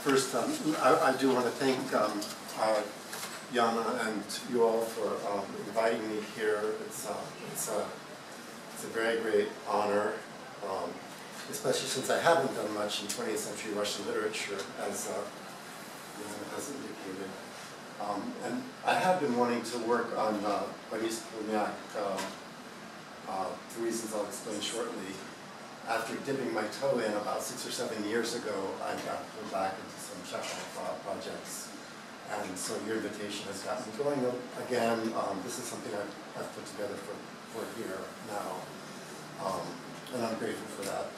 First, I do want to thank Jana and you all for inviting me here. It's a very great honor, especially since I haven't done much in 20th century Russian literature, as Jana has indicated. And I have been wanting to work on Boris Pilnyak, for reasons I'll explain shortly. After dipping my toe in about 6 or 7 years ago, I got pulled back into some Chekhov projects. And so your invitation has gotten me going again. This is something I've put together for here now. And I'm grateful for that.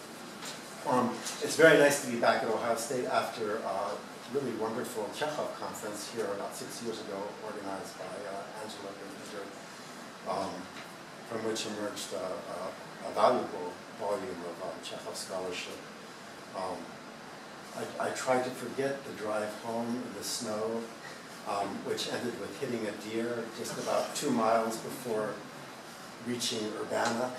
It's very nice to be back at Ohio State after a really wonderful Chekhov conference here about 6 years ago, organized by Angela Berlinger, from which emerged a valuable volume of Chekhov scholarship. I tried to forget the drive home in the snow, which ended with hitting a deer just about 2 miles before reaching Urbana.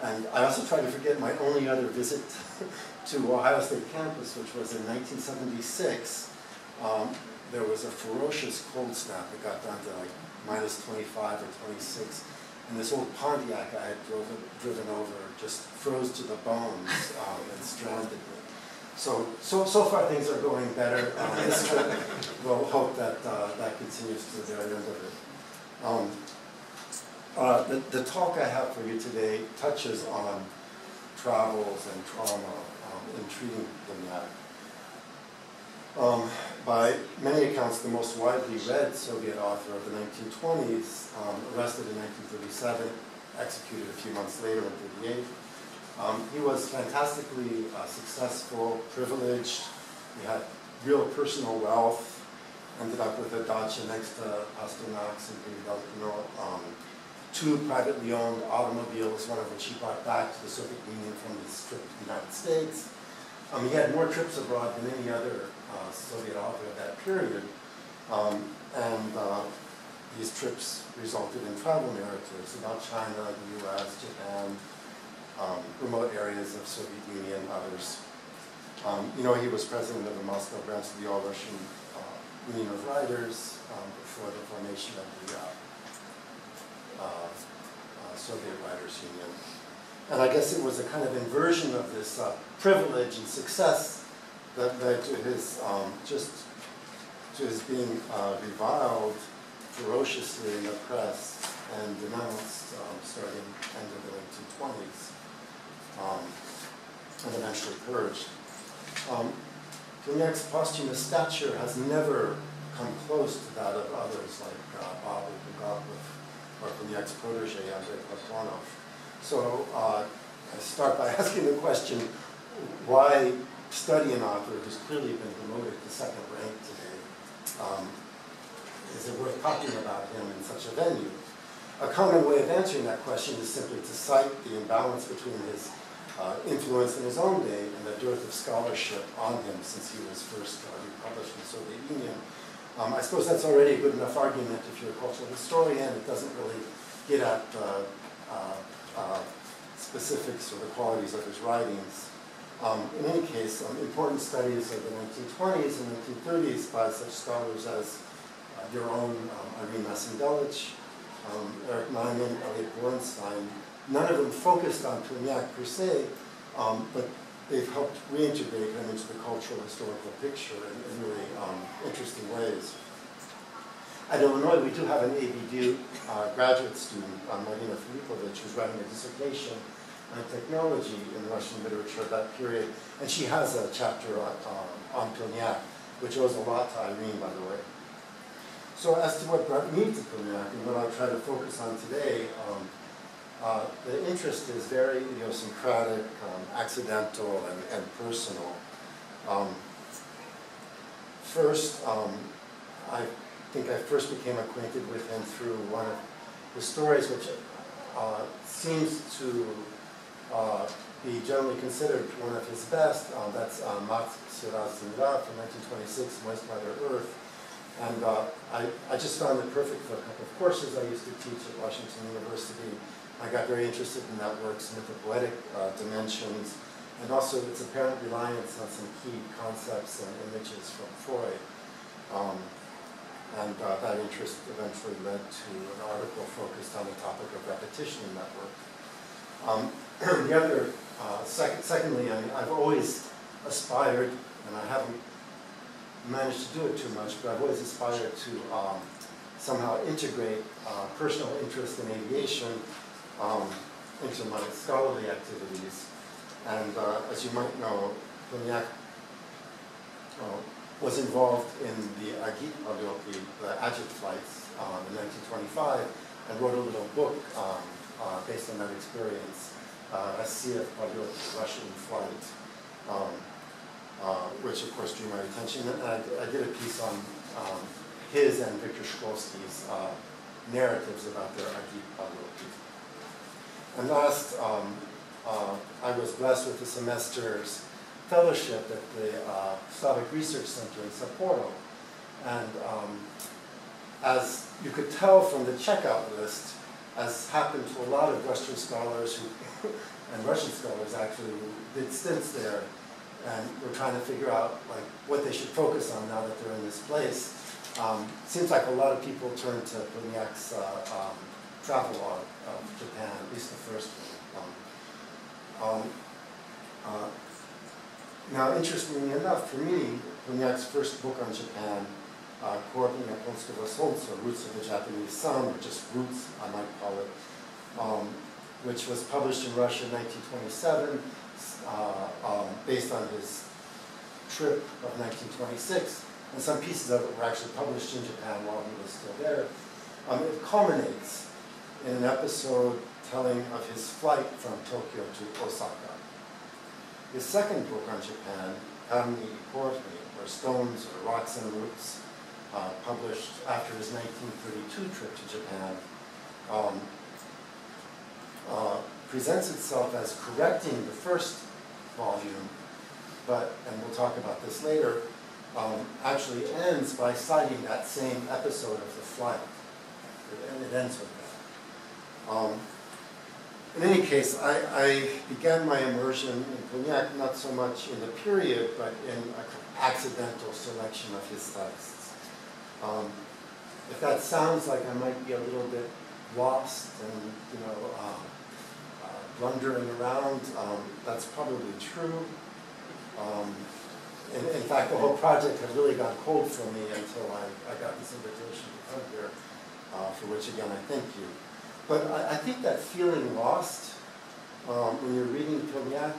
And I also tried to forget my only other visit to Ohio State campus, which was in 1976. There was a ferocious cold snap. It got down to like minus 25 or 26. And this old Pontiac I had driven over just froze to the bones and stranded me. So far things are going better. This trip, we'll hope that that continues to the very end of it. The talk I have for you today touches on travels and trauma in treating Pilnyak. By many accounts, the most widely read Soviet author of the 1920s, arrested in 1937, executed a few months later in 1938. He was fantastically successful, privileged. He had real personal wealth, ended up with a dacha next to Pasternak's in Delpino, 2 privately owned automobiles, one of which he brought back to the Soviet Union from his trip to the United States. He had more trips abroad than any other Soviet author of that period, and these trips resulted in travel narratives about China, the US, Japan, remote areas of Soviet Union, others. He was president of the Moscow branch of the All-Russian Union of Writers before the formation of the Soviet Writers Union. And I guess it was a kind of inversion of this privilege and success that led to his being reviled ferociously in the press and denounced starting end of the 1920s, and eventually purged. Pilnyak's posthumous stature has never come close to that of others like Bob or Pilnyak's protege, Andrei Platonov. So I start by asking the question, why study an author who's clearly been promoted to second rank today? Is it worth talking about him in such a venue? A common way of answering that question is simply to cite the imbalance between his influence in his own day and the dearth of scholarship on him since he was first republished in the Soviet Union. I suppose that's already a good enough argument if you're a cultural historian. It doesn't really get at the specifics or the qualities of his writings. In any case, important studies of the 1920s and 1930s by such scholars as your own Irene Massendelich, Eric Nyman, Elliot Bornstein, none of them focused on Pilnyak per se, but they've helped reintegrate him into the cultural historical picture in really interesting ways. At Illinois, we do have an ABD graduate student, Marina Filipovich, who's writing a dissertation on technology in Russian literature of that period, and she has a chapter on Pilnyak, which owes a lot to Irene, by the way. So as to what brought me to Pilnyak and what I'll try to focus on today, the interest is very idiosyncratic, accidental, and personal. First, I think I first became acquainted with him through one of the stories which seems to be generally considered one of his best. That's Mat Sira Zemlya from 1926, Moist Mother Earth. And I just found it perfect for a couple of courses I used to teach at Washington University. I got very interested in that work's mythopoetic dimensions and also its apparent reliance on some key concepts and images from Freud. And that interest eventually led to an article focused on the topic of repetition network. The other, secondly, I mean, I've always aspired, and I haven't managed to do it too much, but I've always aspired to somehow integrate personal interest in aviation into my scholarly activities. And as you might know, Pilnyak was involved in the Agit Palyoti, the Ajit flights in 1925, and wrote a little book based on that experience, Россия Palyoti, Russian flight, which of course drew my attention. And I did a piece on his and Victor Shklovsky's narratives about their Agit Palyoti. And last, I was blessed with a semester's fellowship at the Slavic Research Center in Sapporo. And as you could tell from the checkout list, as happened to a lot of Western scholars who, and Russian scholars actually, who did stints there and were trying to figure out like what they should focus on now that they're in this place. Seems like a lot of people turn to Pilnyak's travelogue of Japan, at least the first one. Now, interestingly enough, for me, Pilnyak's first book on Japan, Korki Japonskogo Solnca, Roots of the Japanese Sun, or just Roots, I might call it, which was published in Russia in 1927, based on his trip of 1926, and some pieces of it were actually published in Japan while he was still there. It culminates in an episode telling of his flight from Tokyo to Osaka. His second book on Japan, Kamni Korki, or Stones or Rocks and Roots, published after his 1932 trip to Japan, presents itself as correcting the first volume, but, and we'll talk about this later, actually ends by citing that same episode of the flight. It ends with that. In any case, I began my immersion in Pilnyak not so much in the period, but in an accidental selection of his texts. If that sounds like I might be a little bit lost and, you know, blundering around, that's probably true. In fact, the whole project had really gone cold for me until I got this invitation to come here, for which, again, I thank you. But I think that feeling lost when you're reading Pilnyak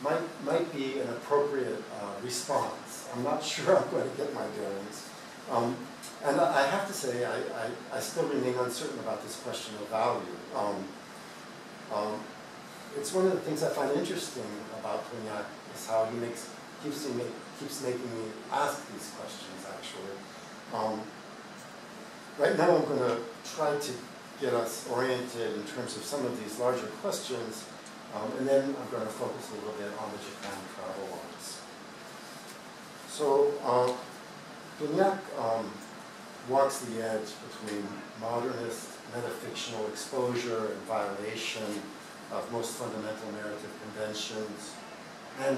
might be an appropriate response. I'm not sure I'm going to get my bearings. And I have to say, I still remain uncertain about this question of value. It's one of the things I find interesting about Pilnyak is how he keeps making me ask these questions, actually. Right now I'm going to try to get us oriented in terms of some of these larger questions, and then I'm going to focus a little bit on the Japan travel logs. So, Pilnyak walks the edge between modernist metafictional exposure and violation of most fundamental narrative conventions, and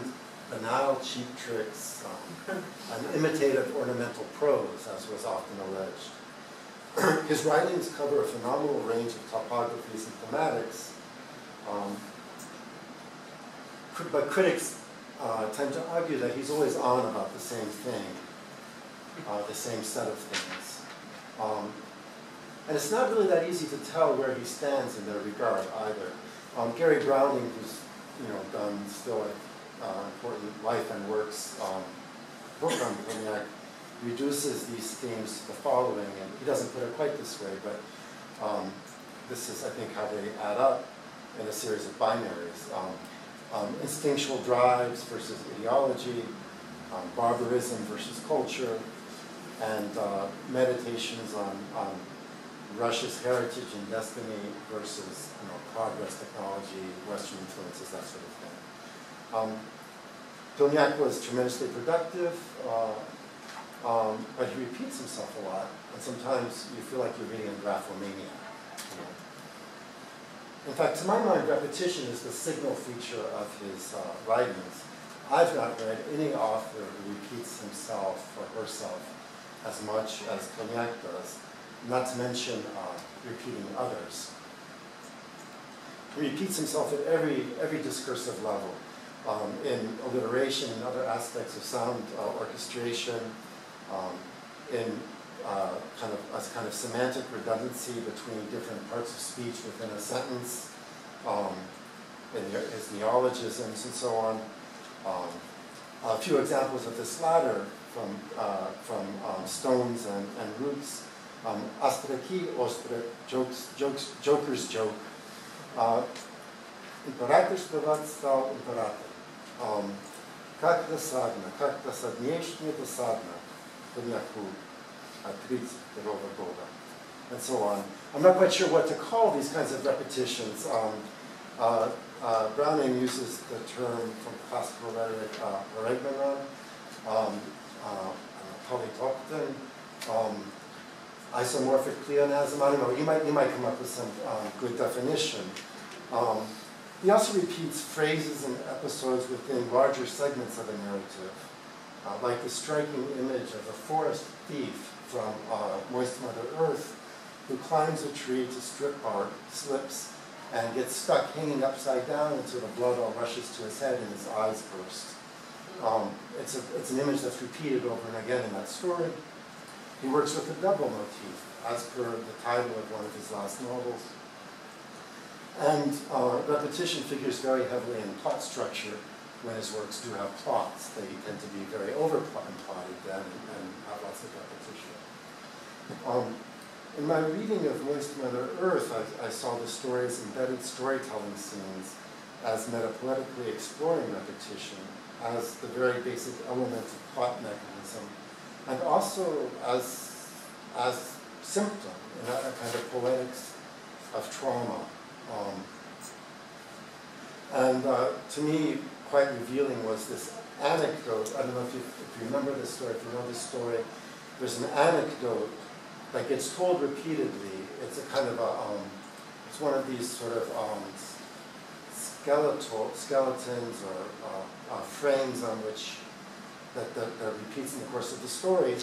banal cheap tricks, and imitative ornamental prose, as was often alleged. His writings cover a phenomenal range of topographies and thematics, but critics tend to argue that he's always on about the same thing, the same set of things. And it's not really that easy to tell where he stands in their regard either. Gary Browning, who's done still important life and works book on Pilnyak, reduces these themes to the following, and he doesn't put it quite this way, but this is, I think, how they add up in a series of binaries. Instinctual drives versus ideology, barbarism versus culture, and meditations on Russia's heritage and destiny versus progress, technology, Western influences, that sort of thing. Pilnyak was tremendously productive, but he repeats himself a lot, and sometimes you feel like you're reading a graphomaniac. In fact, to my mind, repetition is the signal feature of his writings. I've not read any author who repeats himself or herself as much as Pilnyak does, not to mention repeating others. He repeats himself at every discursive level, in alliteration and other aspects of sound orchestration, in kind of semantic redundancy between different parts of speech within a sentence, in his neologisms and so on. A few examples of this latter from Stones and Roots. Astraki, ostre, joker's joke. Император стал император. Как досаднее досадно Pilnyaku at 32 года, and so on. I'm not quite sure what to call these kinds of repetitions. Browning uses the term from classical rhetoric, polytopton, isomorphic pleonasm. I don't know. You might come up with some good definition. He also repeats phrases and episodes within larger segments of a narrative, like the striking image of a forest thief from Moist Mother Earth, who climbs a tree to strip bark, slips, and gets stuck hanging upside down until the blood all rushes to his head and his eyes burst. It's an image that's repeated over and again in that story. He works with a double motif, as per the title of one of his last novels. And repetition figures very heavily in plot structure when his works do have plots. They tend to be very over-plotted then and have lots of repetition. In my reading of Moist Mother Earth, I saw the story's embedded storytelling scenes as metapoetically exploring repetition as the very basic element of plot mechanism, and also as symptom in a kind of poetics of trauma. To me, quite revealing was this anecdote. I don't know if you remember this story, if you know this story. There's an anecdote that gets told repeatedly. It's a kind of it's one of these sort of skeletons or frames on which that repeats in the course of the story,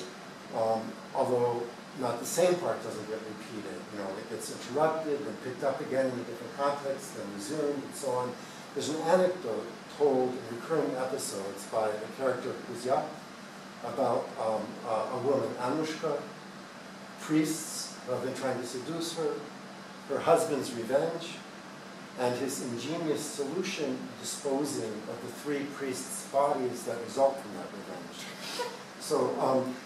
although not the same part doesn't get repeated. You know, it gets interrupted and picked up again in a different context, then resumed, and so on. There's an anecdote told in recurring episodes by the character Kuzyak about a woman, Anushka, priests who have been trying to seduce her, her husband's revenge, and his ingenious solution disposing of the 3 priests' bodies that result from that revenge. So,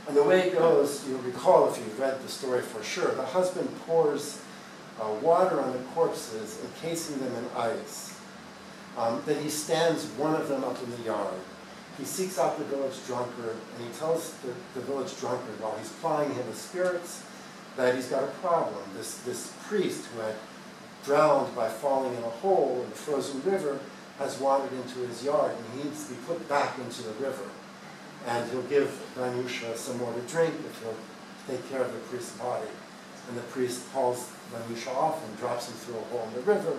and the way it goes, you'll recall if you've read the story for sure, the husband pours water on the corpses, encasing them in ice. Then he stands one of them up in the yard. He seeks out the village drunkard, and he tells the village drunkard, while he's plying him with spirits, that he's got a problem. This priest who had drowned by falling in a hole in the frozen river has wandered into his yard, and he needs to be put back into the river. And he'll give Vanyusha some more to drink if he'll take care of the priest's body. And the priest hauls Vanyusha off and drops him through a hole in the river.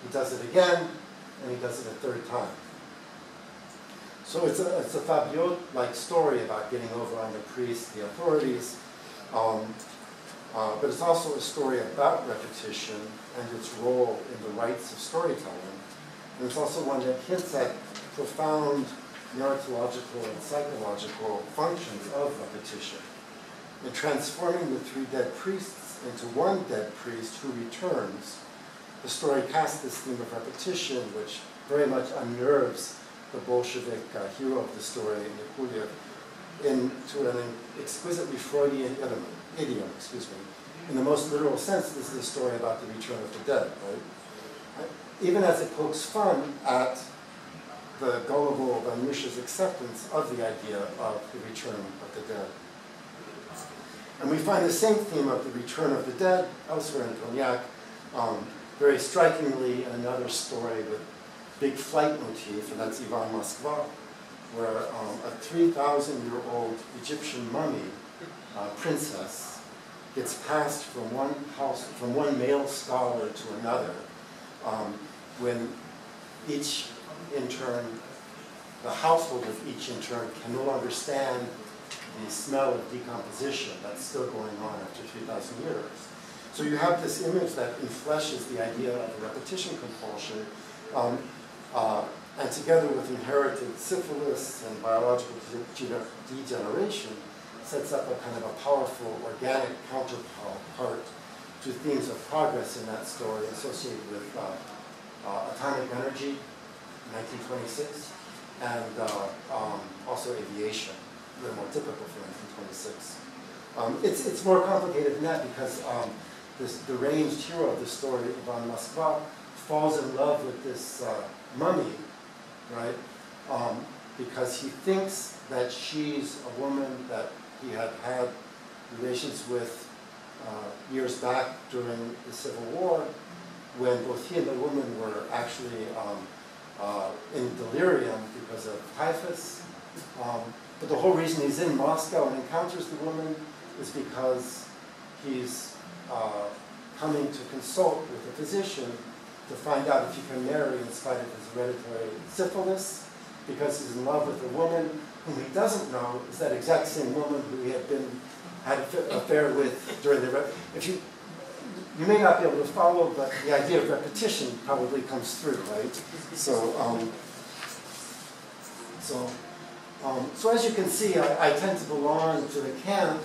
He does it again, and he does it a 3rd time. So it's a Fabiot-like story about getting over on the priest, the authorities, but it's also a story about repetition and its role in the rites of storytelling. And it's also one that hints at profound narratological and psychological functions of repetition. In transforming the 3 dead priests into one dead priest who returns, the story casts this theme of repetition, which very much unnerves the Bolshevik hero of the story, Nikulev, into an exquisitely Freudian idiom. In the most literal sense, this is a story about the return of the dead, right? Even as it pokes fun at the gullible Vanyusha's acceptance of the idea of the return of the dead. And we find the same theme of the return of the dead elsewhere in Pilnyak, very strikingly in another story with big flight motif, and that's Ivan Moskva, where a 3,000-year-old Egyptian mummy princess gets passed from one male scholar to another when each intern, the household of each intern can no longer stand the smell of decomposition that's still going on after 3,000 years. So you have this image that enfleshes the idea of a repetition compulsion, and together with inherited syphilis and biological degeneration, sets up a kind of a powerful organic counterpart to themes of progress in that story associated with atomic energy, 1926, and also aviation, a little more typical for 1926. It's more complicated than that because this deranged hero of the story, Ivan Moskva, falls in love with this mummy, right? Because he thinks that she's a woman that he had had relations with years back during the Civil War, when both he and the woman were actually in delirium because of typhus. But the whole reason he's in Moscow and encounters the woman is because he's coming to consult with a physician to find out if he can marry in spite of his hereditary syphilis, because he's in love with a woman whom he doesn't know is that exact same woman who he had an affair with during the. You may not be able to follow, but the idea of repetition probably comes through, right? So as you can see, I tend to belong to the camp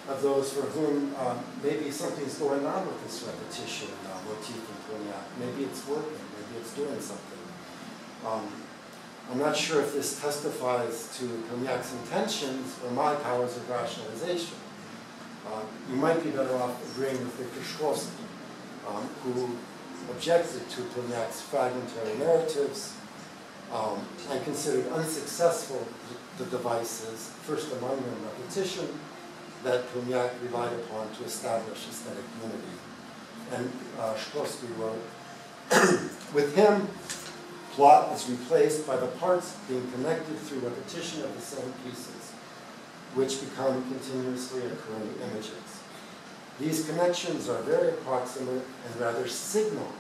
of those for whom maybe something's going on with this repetition motif in Pilnyak. Maybe it's working, maybe it's doing something. I'm not sure if this testifies to Pilnyak's intentions or my powers of rationalization. You might be better off agreeing with Viktor Shklovsky, who objected to Pilnyak's fragmentary narratives and considered unsuccessful the devices, first among them repetition, that Pilnyak relied upon to establish aesthetic unity. And Shklovsky wrote, with him, plot is replaced by the parts being connected through repetition of the same pieces, which become continuously occurring images. These connections are very approximate and rather signal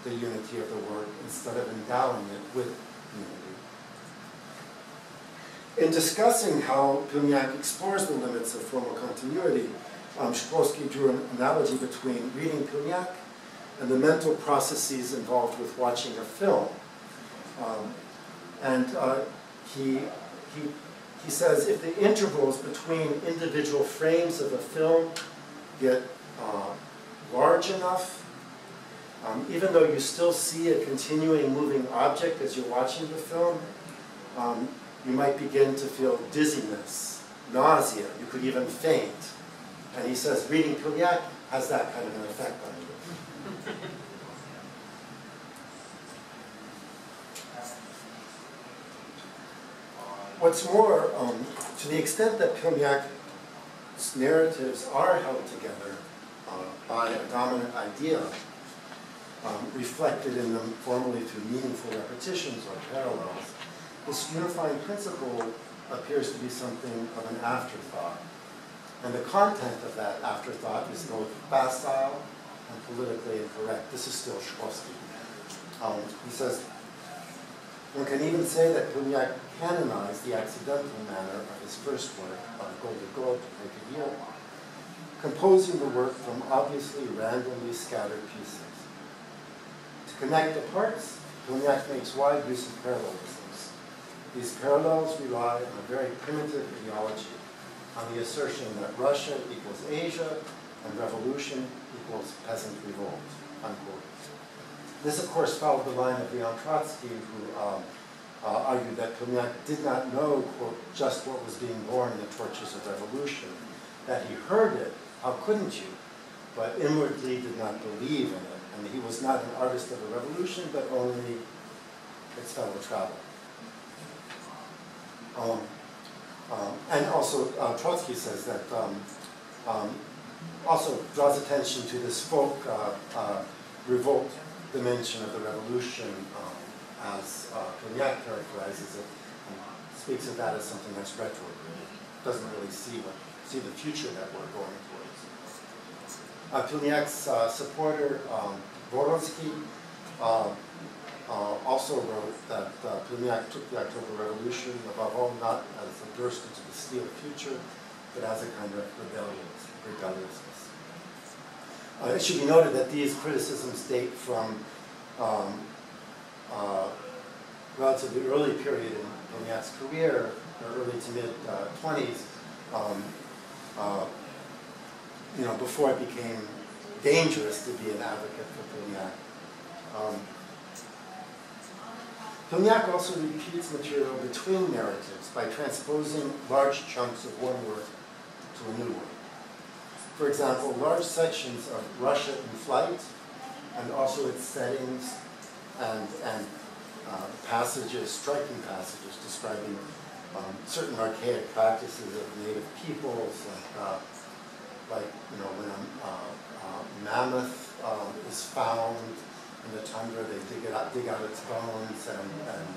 the unity of the work instead of endowing it with unity. In discussing how Pilnyak explores the limits of formal continuity, Shklovsky drew an analogy between reading Pilnyak and the mental processes involved with watching a film. He says if the intervals between individual frames of a film get large enough, even though you still see a continuing moving object as you're watching the film, you might begin to feel dizziness, nausea, you could even faint. And he says reading Pilnyak has that kind of an effect on you. What's more, to the extent that Pilnyak's narratives are held together by a dominant idea, reflected in them formally through meaningful repetitions or parallels, this unifying principle appears to be something of an afterthought. And the content of that afterthought is both facile and politically incorrect. This is still Shklovsky. He says, one can even say that Pilnyak canonized the accidental manner of his first work, Go to Year, composing the work from obviously randomly scattered pieces. To connect the parts, Pilnyak makes wide use of parallelisms. These parallels rely on a very primitive ideology, on the assertion that Russia equals Asia and revolution equals peasant revolt, unquote. This, of course, followed the line of Leon Trotsky, who argued that Pilnyak did not know, quote, just what was being born in the torches of revolution, that he heard it, how couldn't you, but inwardly did not believe in it. And he was not an artist of a revolution, but only its fellow traveler. And also, Trotsky says that, also draws attention to this folk revolt dimension of the revolution as Pilnyak characterizes it, and speaks of that as something that's retrograde. Doesn't really see the future that we're going towards. Pilnyak's supporter, Voronsky, also wrote that Pilnyak took the October Revolution, above all, not as a burst into the steel future, but as a kind of rebelliousness. It should be noted that these criticisms date from relatively early period in Pilnyak's career, early to mid 20s, before it became dangerous to be an advocate for Pilnyak. Pilnyak also repeats material between narratives by transposing large chunks of one work to a new work. For example, large sections of Russia in Flight, and also its settings and passages, striking passages describing certain archaic practices of native peoples, like when a mammoth is found in the tundra, they dig out its bones and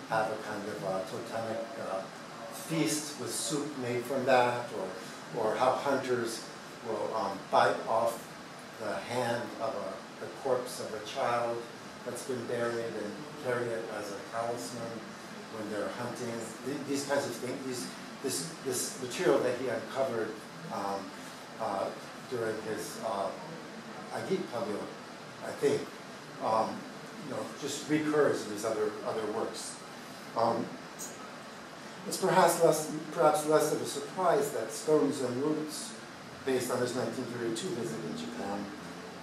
have a kind of totemic feast with soup made from that, or how hunters will bite off the hand of the corpse of a child that's been buried and carry it as a talisman when they're hunting. These kinds of things, this material that he uncovered during his Agit Pavilion, I think, just recurs in his other works. It's perhaps less of a surprise that Stones and Roots, based on his 1932 visit in Japan,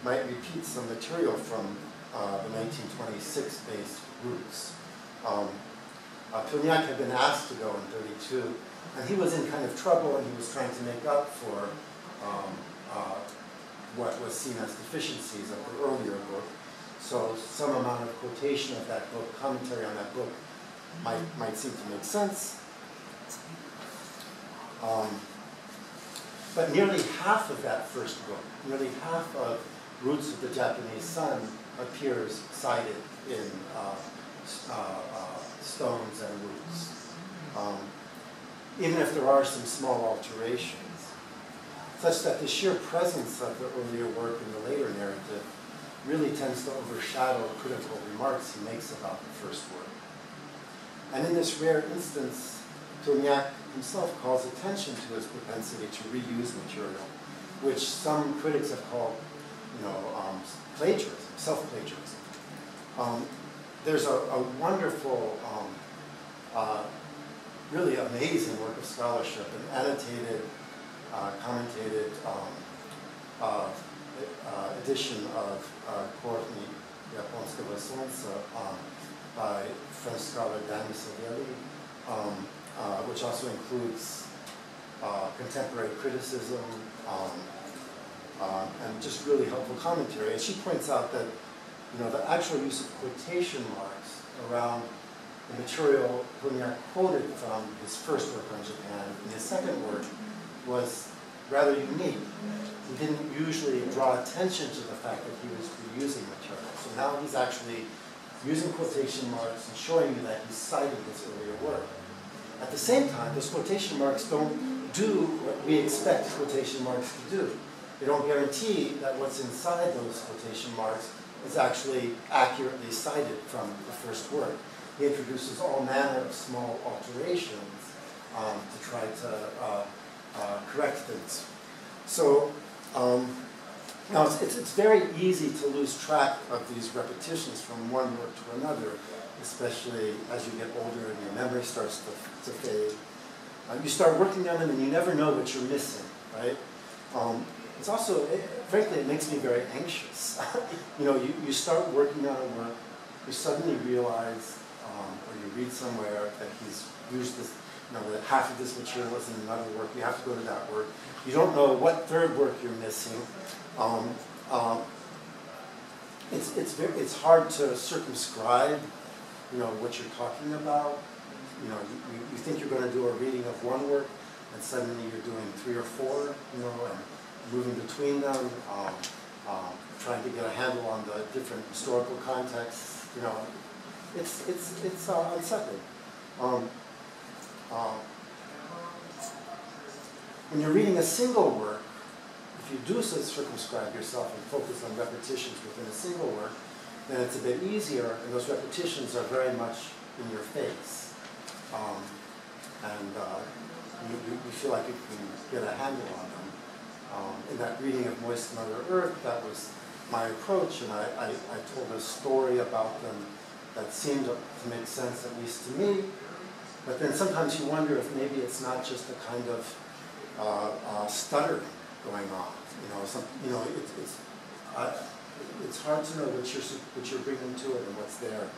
might repeat some material from the 1926 based Roots. Pilnyak had been asked to go in 32, and he was in kind of trouble, and he was trying to make up for what was seen as deficiencies of the earlier book. So some amount of quotation of that book, commentary on that book, might seem to make sense. But nearly half of that first book, nearly half of Roots of the Japanese Sun appears cited in Stones and Roots, even if there are some small alterations, such that the sheer presence of the earlier work in the later narrative really tends to overshadow critical remarks he makes about the first work. And in this rare instance, Pilnyak himself calls attention to his propensity to reuse material, which some critics have called, plagiarism, self-plagiarism. There's a wonderful, really amazing work of scholarship, an annotated, commentated edition of Kortny Japonskого Solnca by French scholar Danny Savelli, which also includes contemporary criticism and just really helpful commentary. And she points out that the actual use of quotation marks around the material Pilnyak quoted from his first work on Japan and his second work was rather unique. He didn't usually draw attention to the fact that he was reusing material. So now he's actually using quotation marks and showing you that he's citing his earlier work. At the same time, those quotation marks don't do what we expect quotation marks to do. They don't guarantee that what's inside those quotation marks is actually accurately cited from the first work. He introduces all manner of small alterations to try to correct things. So now it's very easy to lose track of these repetitions from one work to another, especially as you get older and your memory starts to fade. You start working on them and you never know what you're missing, right? It's also, frankly, it makes me very anxious. You start working on a work, you suddenly realize, or you read somewhere that he's used this, that half of this material was in another work, you have to go to that work. You don't know what third work you're missing. It's hard to circumscribe, what you're talking about. You think you're going to do a reading of one work, and suddenly you're doing 3 or 4, and moving between them, trying to get a handle on the different historical contexts. It's unsettling. When you're reading a single work, if you do circumscribe yourself and focus on repetitions within a single work, then it's a bit easier, and those repetitions are very much in your face. You feel like you can get a handle on them. In that reading of Moist Mother Earth, that was my approach, and I told a story about them that seemed to make sense, at least to me. But then sometimes you wonder if maybe it's not just a kind of stutter going on. It's hard to know what you're bringing to it and what's there.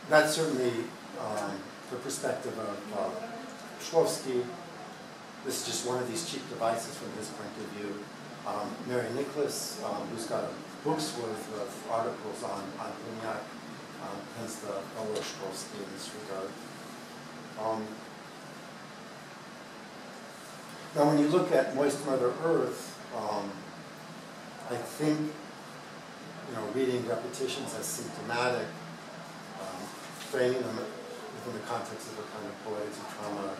That's certainly the perspective of Shklovsky. This is just one of these cheap devices from his point of view. Mary Nicholas, who's got a book's worth of articles on Pilnyak, hence the fellow Shklovsky in this regard. Now, when you look at Moist Mother Earth, I think, reading repetitions as symptomatic, framing them within the context of a kind of poetics of trauma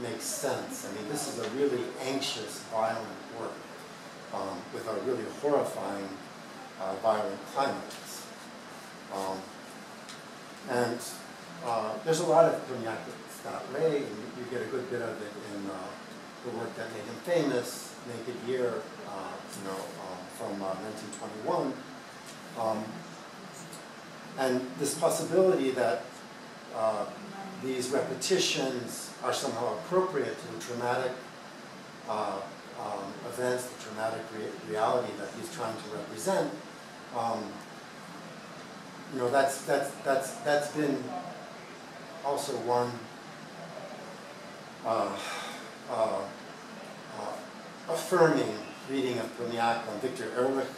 makes sense. I mean, this is a really anxious, violent work with a really horrifying, violent climax. There's a lot of Pilnyak that's that way, and you get a good bit of it in the work that made him famous, Naked Year, from 1921. And this possibility that these repetitions are somehow appropriate to the traumatic events, the traumatic reality that he's trying to represent, that's been also one affirming reading of Pilnyak. Victor Ehrlich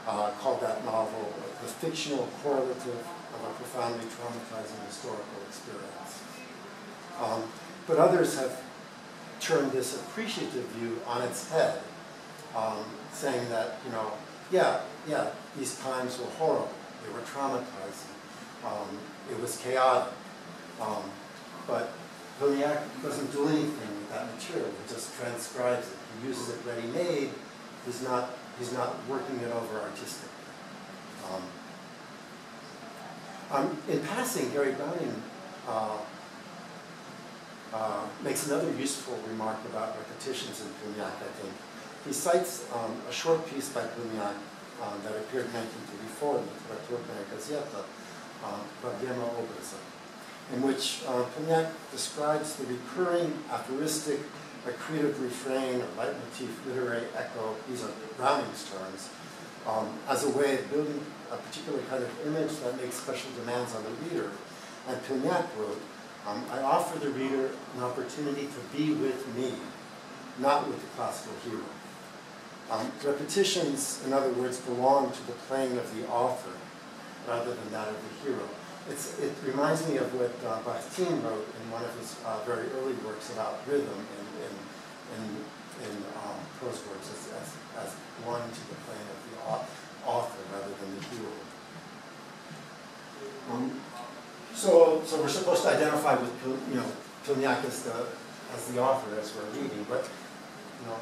called that novel the fictional correlative of a profoundly traumatizing historical experience. But others have turned this appreciative view on its head, saying that, these times were horrible, they were traumatizing, it was chaotic. But Pilnyak doesn't do anything with that material, he just transcribes it. He uses it ready-made, he's not working it over artistically. In passing, Gary Browning makes another useful remark about repetitions in Pilnyak, I think. He cites a short piece by Pilnyak that appeared in 1934 in the Literaturная Gazeta, Проблема образа, in which Pilnyak describes the recurring aphoristic, accretive refrain, or leitmotif, literary echo, these are Browning's terms, as a way of building a particular kind of image that makes special demands on the reader. And Pilnyak wrote, I offer the reader an opportunity to be with me, not with the classical hero. Repetitions, in other words, belong to the playing of the author rather than that of the hero. It reminds me of what Bakhtin wrote in one of his very early works about rhythm in prose works as belonging to the playing of the author rather than the hero. So we're supposed to identify with Pilnyak as the author as we're reading, but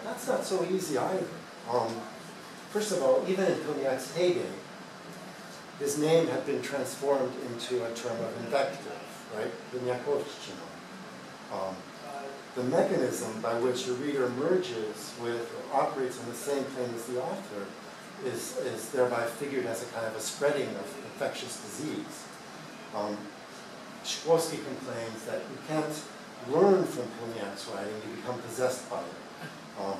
that's not so easy either. First of all, even in Pilnyak's heyday, his name had been transformed into a term of invective, right? Pilnyakovщина. The mechanism by which a reader merges with or operates on the same plane as the author is thereby figured as a kind of a spreading of infectious disease. Shklovsky complains that you can't learn from Pilnyak's writing, you become possessed by it.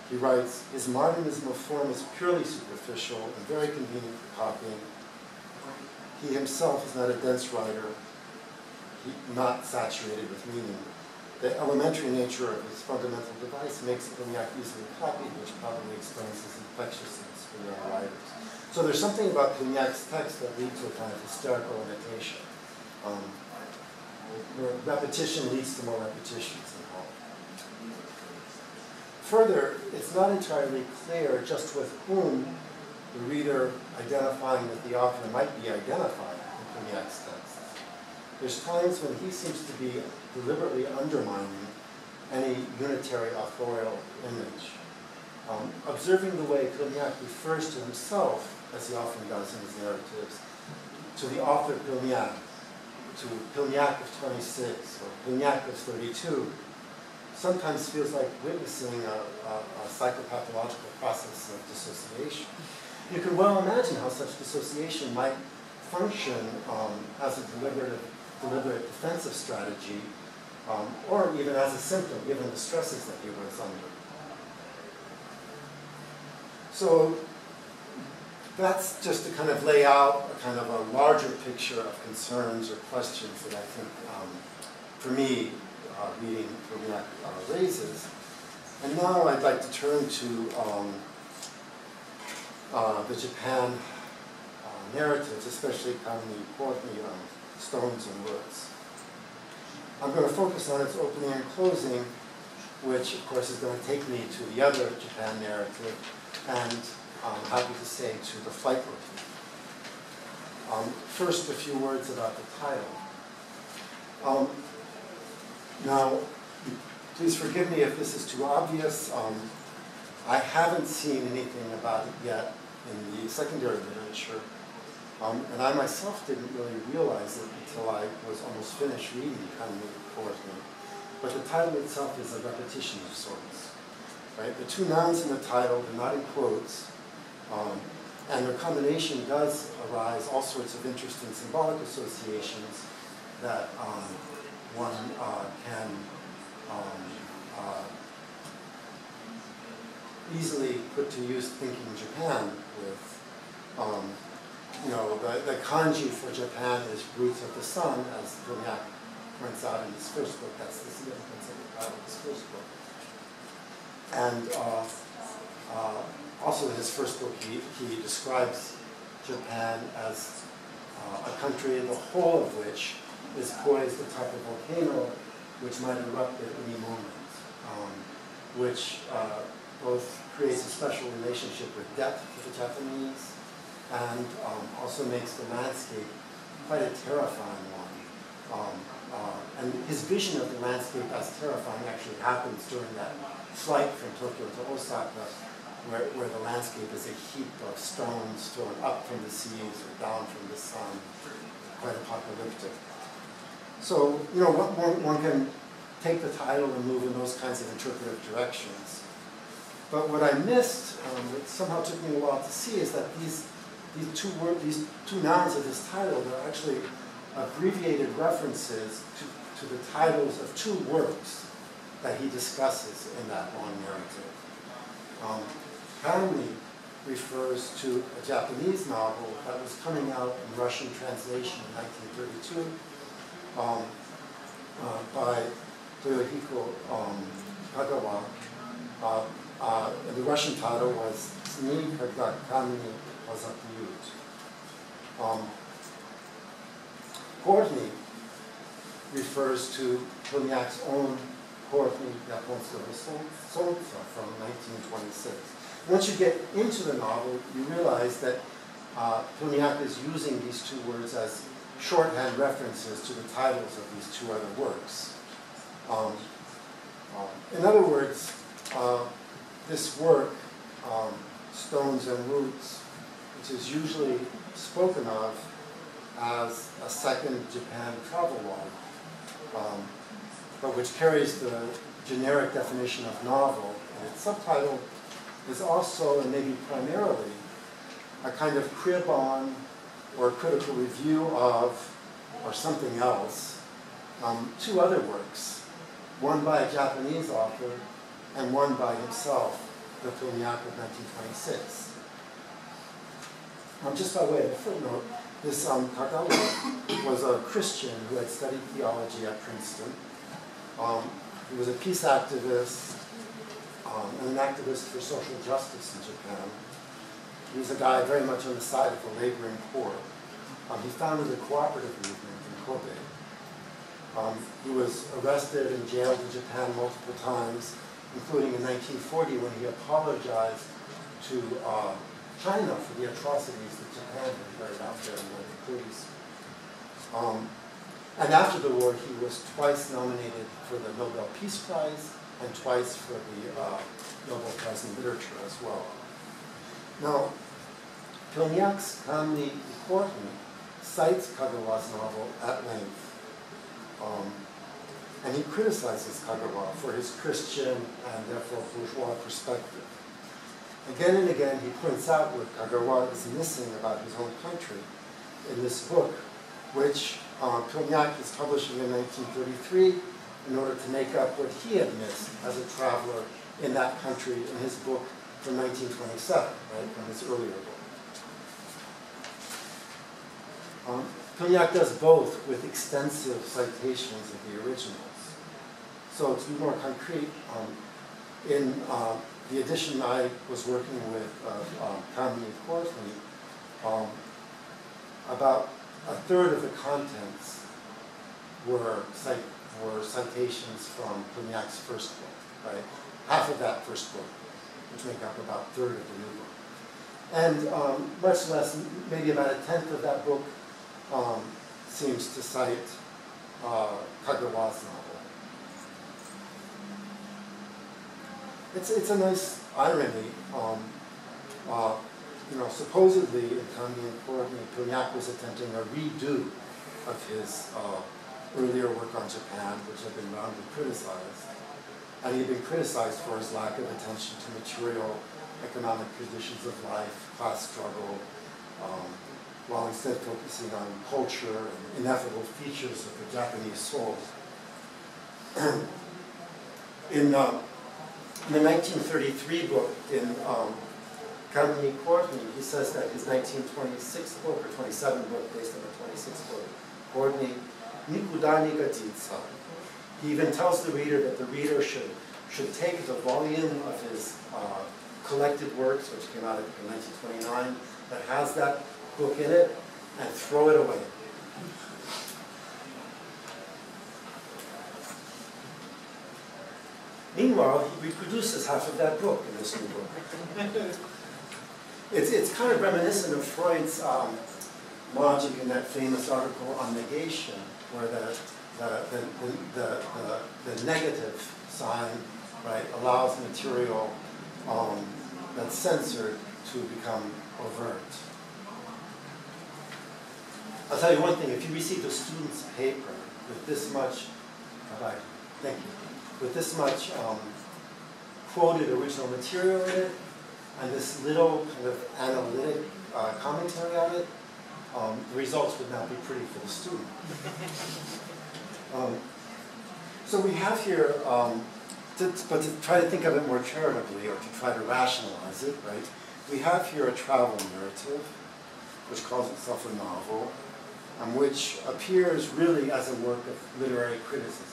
He writes, his modernism of form is purely superficial and very convenient for copying. He himself is not a dense writer, not saturated with meaning. The elementary nature of his fundamental device makes Pilnyak easily copied, which probably explains his infectiousness for young writers. So there's something about Pilnak's text that leads to a kind of hysterical imitation. Where repetition leads to more repetitions in all. Further, it's not entirely clear just with whom the reader identifying with the author might be identified in Pilnak's text. There's times when he seems to be deliberately undermining any unitary authorial image. observing the way Pilnyak refers to himself, as he often does in his narratives, to the author Pilnyak, to Pilnyak of 26 or Pilnyak of 32, sometimes feels like witnessing a psychopathological process of dissociation. You can well imagine how such dissociation might function as a deliberate defensive strategy, or even as a symptom, given the stresses that he was under. So that's just to kind of lay out a kind of a larger picture of concerns or questions that I think, for me, reading Pilnyak raises. And now I'd like to turn to the Japan narratives, especially Kamini Portney, Stones and Roots. I'm going to focus on its opening and closing, which of course is going to take me to the other Japan narrative, and I'm happy to say to the flight motif. First, a few words about the title. Now, please forgive me if this is too obvious. I haven't seen anything about it yet in the secondary literature, and I myself didn't really realize it until I was almost finished reading Kamini Portney. But the title itself is a repetition of sorts. Right? The two nouns in the title, they're not in quotes, and their combination does arise all sorts of interesting symbolic associations that one can easily put to use thinking Japan with. The kanji for Japan is roots of the sun, as Pilnyak points out in his first book. That's the significance of the title of his first book. And also in his first book, he describes Japan as a country, the whole of which is poised atop a volcano which might erupt at any moment, which both creates a special relationship with depth for the Japanese and also makes the landscape quite a terrifying one. And his vision of the landscape as terrifying actually happens during that flight from Tokyo to Osaka, where the landscape is a heap of stones thrown up from the seas or down from the sun, quite apocalyptic. So, one can take the title and move in those kinds of interpretive directions. But what I missed, that somehow took me a while to see, is that these two nouns of this title are actually abbreviated references to the titles of two works that he discusses in that long narrative. Kamini refers to a Japanese novel that was coming out in Russian translation in 1932 by Toyohiko Kagawa. The Russian title was Tsuni Kaga Kamini Hazakuyut. Portney refers to Pilnyak's own Portney Yaponskogo Soltsa from 1926. Once you get into the novel, you realize that Pilnyak is using these two words as shorthand references to the titles of these two other works. In other words, this work, Stones and Roots, which is usually spoken of as a second Japan travelogue, but which carries the generic definition of novel, and its subtitle is also, and maybe primarily, a kind of crib on or critical review of, or something else, two other works, one by a Japanese author and one by himself, the Pilnyak of 1926. Just by way of a footnote, this Kagawa was a Christian who had studied theology at Princeton. He was a peace activist and an activist for social justice in Japan. He was a guy very much on the side of the laboring poor. He founded a cooperative movement in Kobe. He was arrested and jailed in Japan multiple times, including in 1940 when he apologized to China for the atrocities that Japan had carried out there in the 1930s. And after the war, he was twice nominated for the Nobel Peace Prize and twice for the Nobel Prize in Literature as well. Now, Pilnyak's Kamni Kortny cites Kagawa's novel at length, and he criticizes Kagawa for his Christian and therefore bourgeois perspective. Again and again, he points out what Kagawa is missing about his own country in this book, which Pilnyak is publishing in 1933 in order to make up what he had missed as a traveler in that country in his book from 1927, right, from his earlier book. Pilnyak does both with extensive citations of the originals. So to be more concrete, in the edition I was working with Kamni Kortny, about a third of the contents were citations from Pilnyak's first book, right? Half of that first book, which make up about a third of the new book. And much less, maybe about a tenth of that book seems to cite Kagawa's novel. It's a nice irony. Supposedly in Kamni Kortny, Pilnyak was attempting a redo of his earlier work on Japan, which had been roundly criticized. And he had been criticized for his lack of attention to material, economic conditions of life, class struggle, while instead focusing on culture and ineffable features of the Japanese soul. In the 1933 book, in Kamni Kortny, he says that his 1926 book, or 27 book, based on the 26th book, Kortny, Nikudani ga Jitsa. He even tells the reader that the reader should take the volume of his collected works, which came out in 1929, that has that book in it, and throw it away. Meanwhile, he reproduces half of that book in this new book. It's kind of reminiscent of Freud's logic in that famous article on negation, where the negative sign, right, allows material that's censored to become overt. I'll tell you one thing, if you received a student's paper with this much, thank you, with this much quoted original material in it, and this little kind of analytic commentary on it, the results would not be pretty for the student. So we have here, but to try to think of it more charitably, or to try to rationalize it, right? We have here a travel narrative, which calls itself a novel, and which appears really as a work of literary criticism.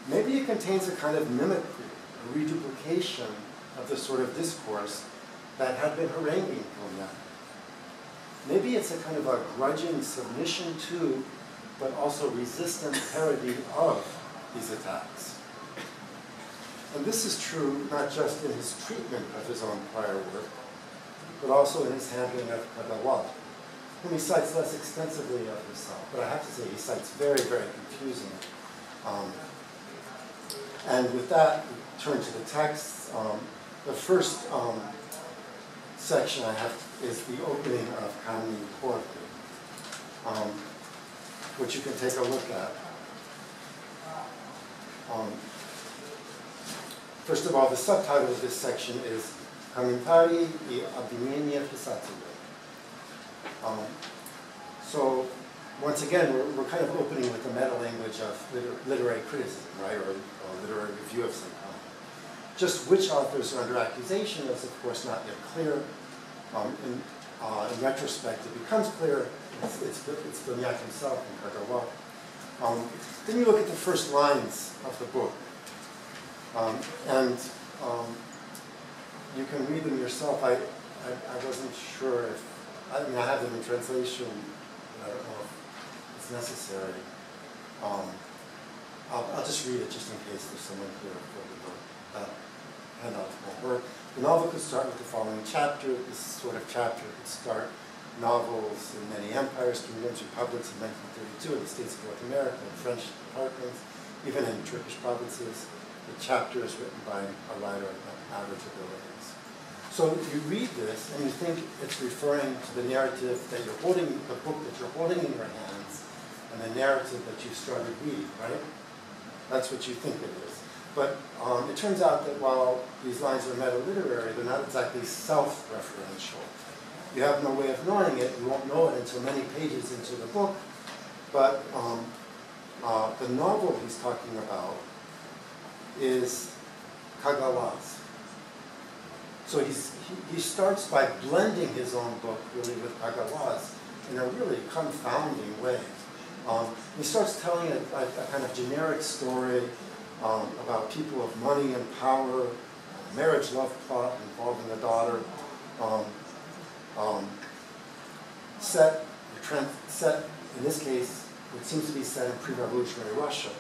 Maybe it contains a kind of mimicry, a reduplication of the sort of discourse that had been haranguing Pilnyak. Maybe it's a kind of a grudging submission to, but also resistant parody of these attacks. And this is true not just in his treatment of his own prior work, but also in his handling of Kagawa, whom he cites less extensively of himself. But I have to say, he cites very, very confusing. And with that, we turn to the texts. The first section I have is the opening of Kamni Kortny, which you can take a look at. First of all, the subtitle of this section is Комментарии и обвинения писателя. So, once again, we're kind of opening with the meta-language of literary criticism, right, or literary review of some kind. Just which authors are under accusation is, of course, not yet clear. In retrospect, it becomes clear. It's Pilnyak himself and Kagawa. Then you look at the first lines of the book, and you can read them yourself. I wasn't sure if, I have them in translation, but I don't know if it's necessary. I'll just read it just in case there's someone here for the book. That handout won't work. The novel could start with the following chapter. This sort of chapter could start novels in many empires, kingdoms, republics in 1932 in the states of North America, and French departments even in Turkish provinces, the chapter is written by a writer of average abilities. So you read this and you think it's referring to the narrative that you're holding, the book that you're holding in your hands, and the narrative that you started reading, right? That's what you think it is. But it turns out that while these lines are meta-literary, they're not exactly self-referential. You have no way of knowing it. You won't know it until many pages into the book. But the novel he's talking about is Kagawa's. So he starts by blending his own book really with Kagawa's in a really confounding way. He starts telling a kind of generic story about people of money and power, a marriage love plot involving a daughter, set, in this case, it seems to be set in pre-revolutionary Russia.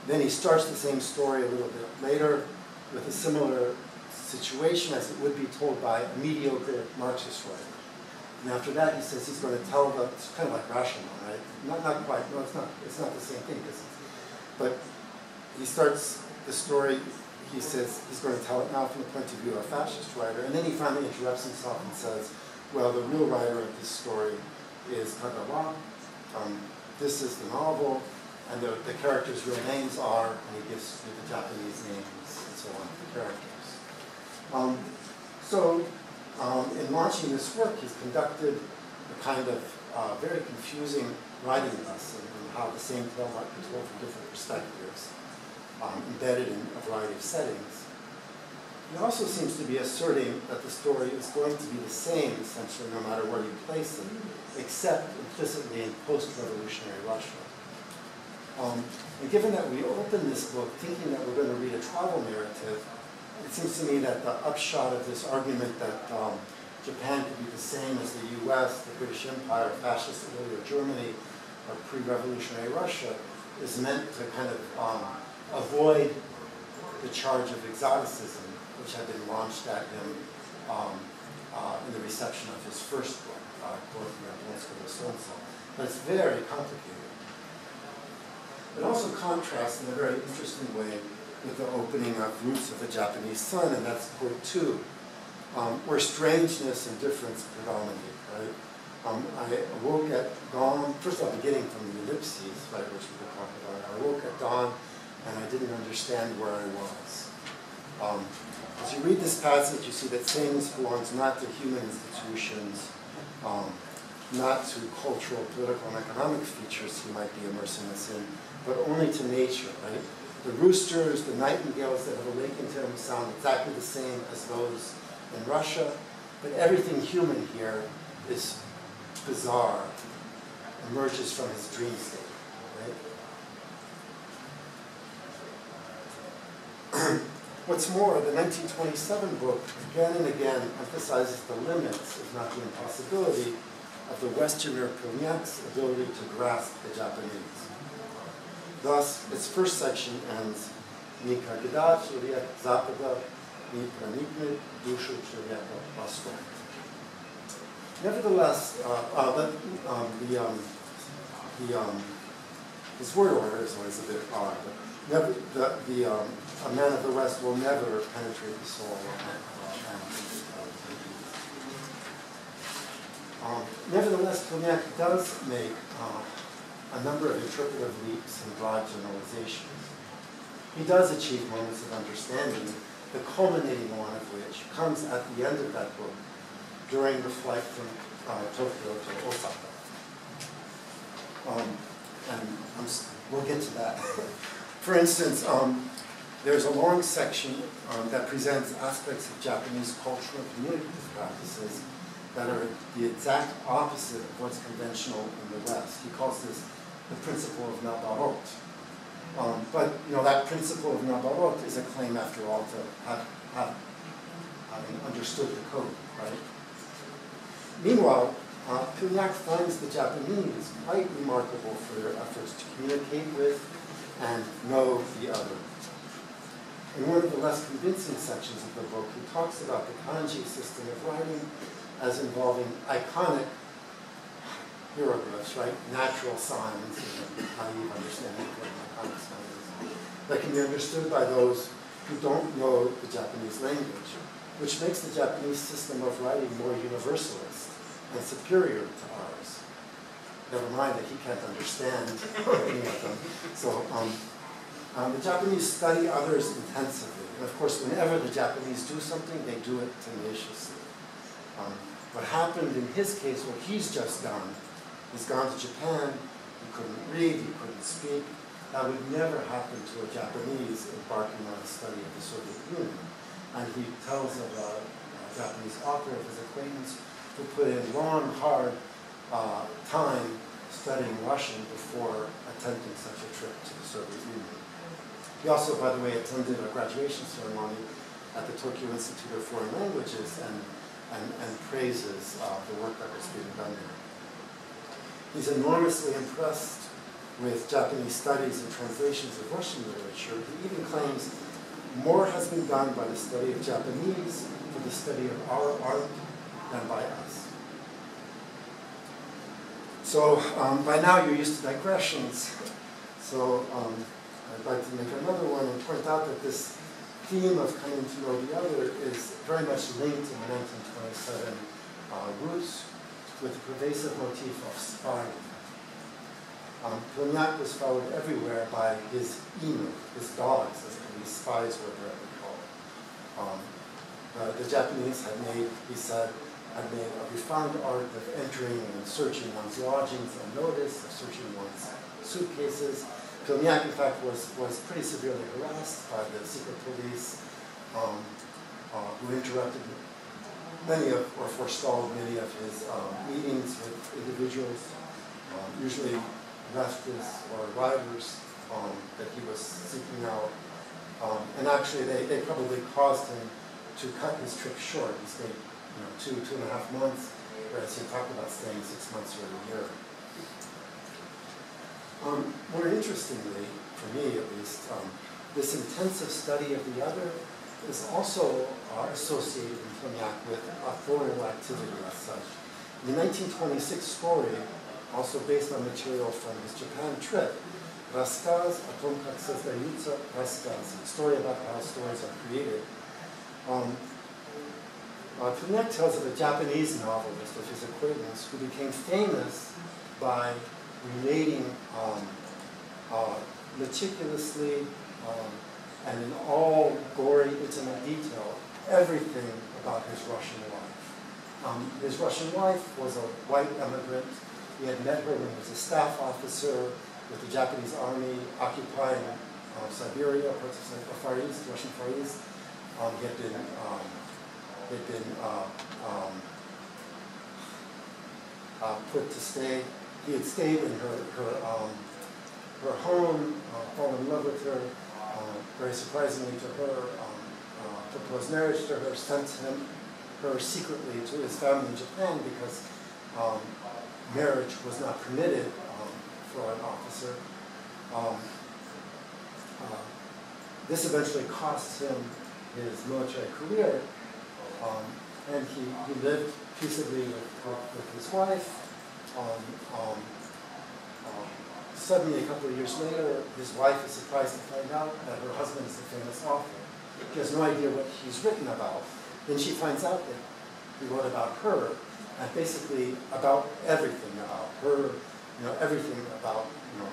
Then he starts the same story a little bit later with a similar situation as it would be told by a mediocre Marxist writer. And after that, he says he's going to tell the, it's kind of like Rashomon, right? Not quite, no, it's not the same thing. But he starts the story, he says he's going to tell it now from the point of view of a fascist writer, and then he finally interrupts himself and says, well, the real writer of this story is Kagawa. This is the novel, and the characters' real names are, and he gives you the Japanese names and so on, the characters. In launching this work, he's conducted a kind of very confusing writing lesson on how the same tale might be told from different perspectives, embedded in a variety of settings. He also seems to be asserting that the story is going to be the same, essentially, no matter where you place it, except implicitly in post-revolutionary Russia. And given that we open this book thinking that we're going to read a travel narrative, it seems to me that the upshot of this argument that Japan could be the same as the US, the British Empire, fascist Italy, or Germany, or pre-revolutionary Russia, is meant to kind of avoid the charge of exoticism, which had been launched at him in the reception of his first book, but it's very complicated. It also contrasts in a very interesting way with the opening of Roots of the Japanese Sun, and that's quote 2, where strangeness and difference predominate, right? I awoke at dawn, first of all, beginning from the ellipses, right, which we could talk about. I awoke at dawn, and I didn't understand where I was. As you read this passage, you see that sameness belongs not to human institutions, not to cultural, political, and economic features he might be immersing us in, but only to nature, right? The roosters, the nightingales that have awakened him sound exactly the same as those in Russia, but everything human here is bizarre, emerges from his dream state, right? What's more, the 1927 book again and again emphasizes the limits, if not the impossibility, of the Westerner Pilnyak's ability to grasp the Japanese. Thus, its first section ends, Nika gida člověk západa, ni pronikne dušu člověka Vostok. Nevertheless, his word order is always a bit odd, but a man of the West will never penetrate the soul nevertheless, Pilnyak does make a number of interpretive leaps and broad generalizations. He does achieve moments of understanding, the culminating one of which comes at the end of that book during the flight from Tokyo to Osaka. We'll get to that. For instance, there's a long section that presents aspects of Japanese cultural and communicative practices that are the exact opposite of what's conventional in the West. He calls this the principle of Nabarot. But that principle of Nabarot is a claim, after all, to have understood the code, right? Meanwhile, Pilnyak finds the Japanese quite remarkable for their efforts to communicate with and know the other. In one of the less convincing sections of the book, he talks about the kanji system of writing as involving iconic hieroglyphs, right? Natural signs, and naive understanding of what iconic signs is. that can be understood by those who don't know the Japanese language, which makes the Japanese system of writing more universalist and superior to ours. Never mind that he can't understand any of them. So the Japanese study others intensively. And of course, whenever the Japanese do something, they do it tenaciously. What happened in his case, what he's just done, he's gone to Japan, he couldn't read, he couldn't speak. That would never happen to a Japanese embarking on a study of the Soviet Union. And he tells of a Japanese author of his acquaintance who put in long, hard time studying Russian before attempting such a trip to the Soviet Union. He also, by the way, attended a graduation ceremony at the Tokyo Institute of Foreign Languages and praises the work that was being done there. He's enormously impressed with Japanese studies and translations of Russian literature. He even claims more has been done by the study of Japanese for the study of our art than by us. So by now you're used to digressions. So I'd like to make another one and point out that this theme of coming to know the other is very much linked in the 1927 roots with the pervasive motif of spying. Pilnyak was followed everywhere by his inu, his dogs, as police spies were directly called. The Japanese had made, he said, a refined art of entering and searching one's lodgings unnoticed, of searching one's suitcases. Pilnyak, in fact, was pretty severely harassed by the secret police, who interrupted many of, or forestalled many of his meetings with individuals, usually leftists or writers that he was seeking out. And actually, they probably caused him to cut his trip short. He stayed 2.5 months, whereas he talked about staying 6 months or a year. More interestingly, for me at least, this intensive study of the other is also associated in Pilnyak with authorial activity as such. In the 1926 story, also based on material from his Japan trip, Рассказ о том, как создаются рассказы, story about how stories are created. Pilnyak tells of a Japanese novelist of his acquaintance who became famous by relating meticulously and in all gory, intimate detail everything about his Russian wife. His Russian wife was a white immigrant. He had met her when he was a staff officer with the Japanese army occupying Siberia, parts of the Far East, Russian Far East. He had been put to stay. He had stayed in her home, fallen in love with her, very surprisingly to her, proposed marriage to her, sent her secretly to his family in Japan because marriage was not permitted for an officer. This eventually cost him his military career, and he lived peaceably with his wife. Suddenly, a couple of years later, his wife is surprised to find out that her husband is a famous author. She has no idea what he's written about. Then she finds out that he wrote about her, and basically about everything about her, everything about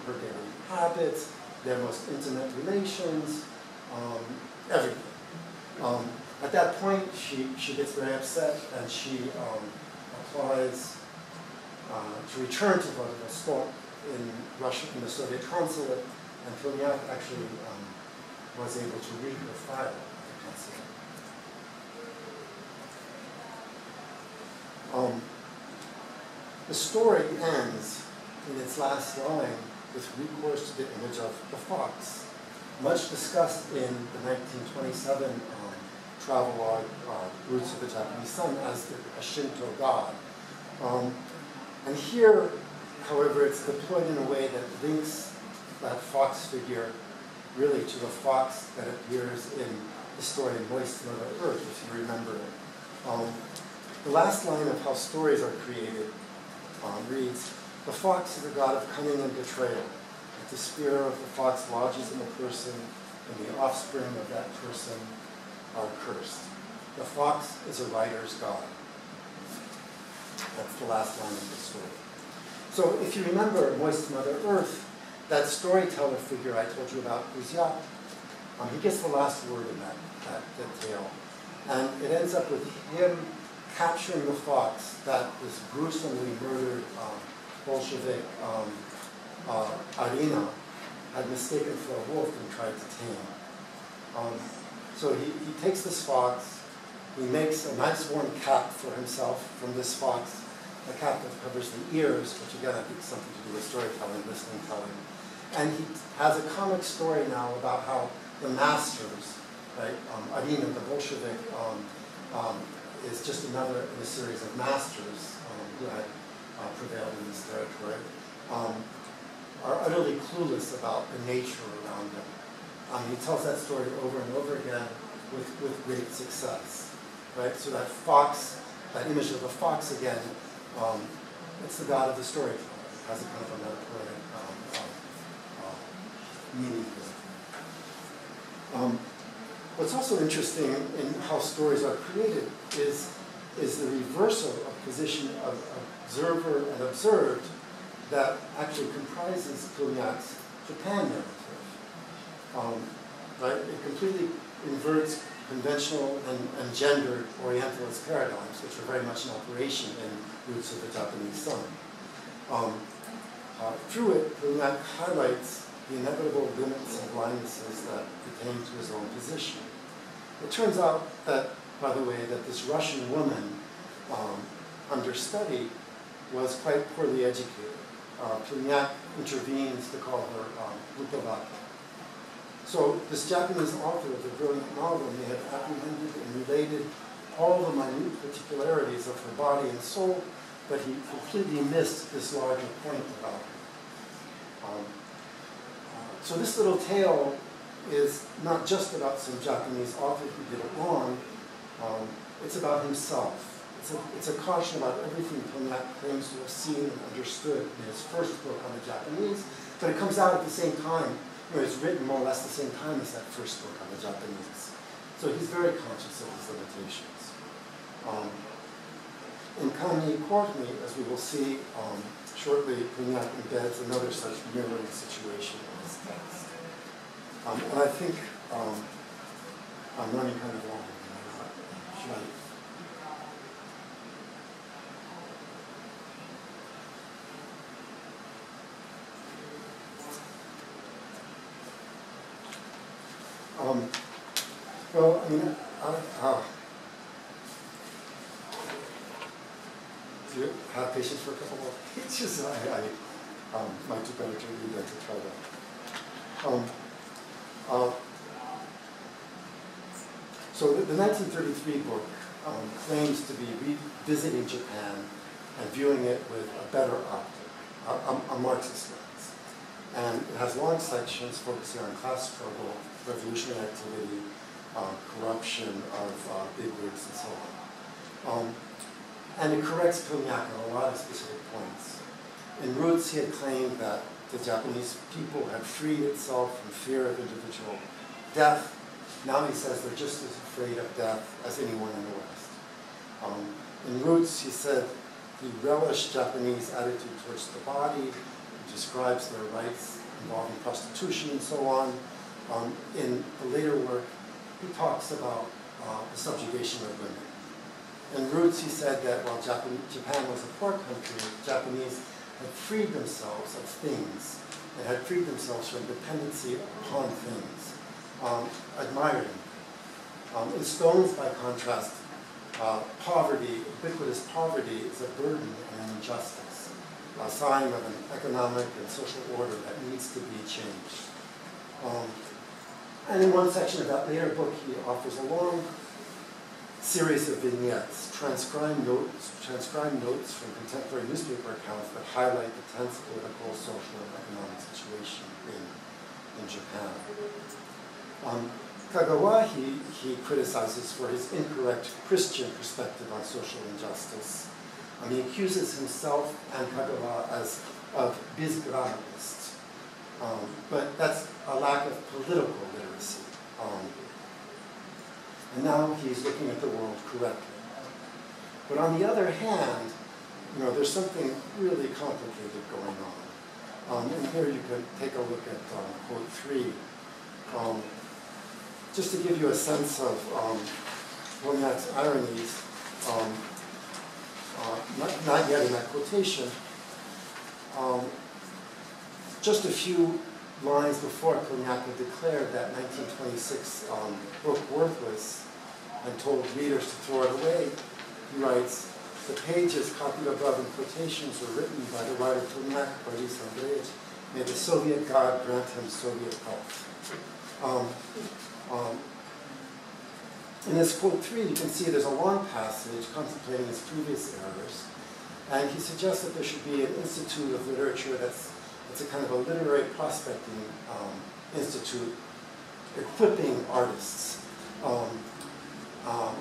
her daily habits, their most intimate relations, everything. At that point, she gets very upset, and she applies to return to Vladivostok in Russia, in the Soviet consulate, and Pilnyak actually was able to read her file at the consulate. The story ends in its last line with recourse to the image of the fox, much discussed in the 1927 travelogue, Roots of the Japanese Sun, as a Shinto god. And here, however, it's deployed in a way that links that fox figure really to the fox that appears in the story Moist Mother Earth, if you remember it. The last line of how stories are created reads, "The fox is a god of cunning and betrayal. If the spear of the fox lodges in a person, and the offspring of that person are cursed. The fox is a writer's god. That's the last line of the story. So if you remember Moist Mother Earth, that storyteller figure I told you about, Uzyak, he gets the last word in that tale. And it ends up with him capturing the fox that this gruesomely murdered Bolshevik Arina had mistaken for a wolf and tried to tame. So he takes this fox, he makes a nice warm cap for himself from this fox, a cap that covers the ears, which again I think is something to do with storytelling, listening, telling. And he has a comic story now about how the masters, right, Arina, the Bolshevik, is just another in a series of masters who had prevailed in this territory, are utterly clueless about the nature around them. He tells that story over and over again with great success, right? So that fox, that image of the fox again, it's the god of the storyteller. It has a kind of a metaphoric meaning to it. What's also interesting in how stories are created is the reversal of position of observer and observed that actually comprises Pilnyak's Japan narrative. Right? It completely inverts conventional and gendered Orientalist paradigms, which are very much in operation in Roots of the Japanese Sun. Through it, Pilnyak highlights the inevitable limits and blindnesses that pertain to his own position. It turns out that, by the way, that this Russian woman under study was quite poorly educated. Pilnyak intervenes to call her Rupovaka. So this Japanese author of the brilliant novel may have apprehended and related all the minute particularities of her body and soul, but he completely missed this larger point about her. So this little tale is not just about some Japanese author who did it wrong, it's about himself. It's a caution about everything Pilnyak claims to have seen and understood in his first book on the Japanese, but it comes out at the same time. It's written more or less the same time as that first book on the Japanese. So he's very conscious of his limitations. In Kanye Courtney, as we will see shortly, Pilnyak embeds another such mirroring situation in his text. And I think I'm running kind of long. Should I? Well, I mean, do you have patience for a couple more pages? I might do better to read than to try that. So the 1933 book claims to be revisiting Japan and viewing it with a better optic, a Marxist lens. And it has long sections focusing on class struggle, revolutionary activity, corruption of bigwigs, and so on. And it corrects Pilnyak on a lot of specific points. In Roots, he had claimed that the Japanese people had freed itself from fear of individual death. Now he says they're just as afraid of death as anyone in the West. In Roots, he said he relished Japanese attitude towards the body. He describes their rights involving prostitution and so on. In the later work, he talks about the subjugation of women. In Roots, he said that while Japan was a poor country, the Japanese had freed themselves of things and had freed themselves from dependency upon things, admiring. In Stones, by contrast, poverty, ubiquitous poverty, is a burden and an injustice, a sign of an economic and social order that needs to be changed. And in one section of that later book, he offers a long series of vignettes, transcribed notes from contemporary newspaper accounts that highlight the tense political, social, and economic situation in Japan. Kagawa, he criticizes for his incorrect Christian perspective on social injustice. He accuses himself and Kagawa of bizgrammatists. But that's a lack of political literacy. And now he's looking at the world correctly. But on the other hand, there's something really complicated going on. And here you can take a look at quote 3. Just to give you a sense of Pilnjak's ironies, not yet in that quotation, just a few lines before Pilnyak had declared that 1926 book worthless and told readers to throw it away, he writes, "The pages copied above in quotations were written by the writer Pilnyak, Boris Andreevich. May the Soviet God grant him Soviet health." In this quote 3, you can see there's a long passage contemplating his previous errors, and he suggests that there should be an institute of literature that's a kind of a literary prospecting institute equipping artists.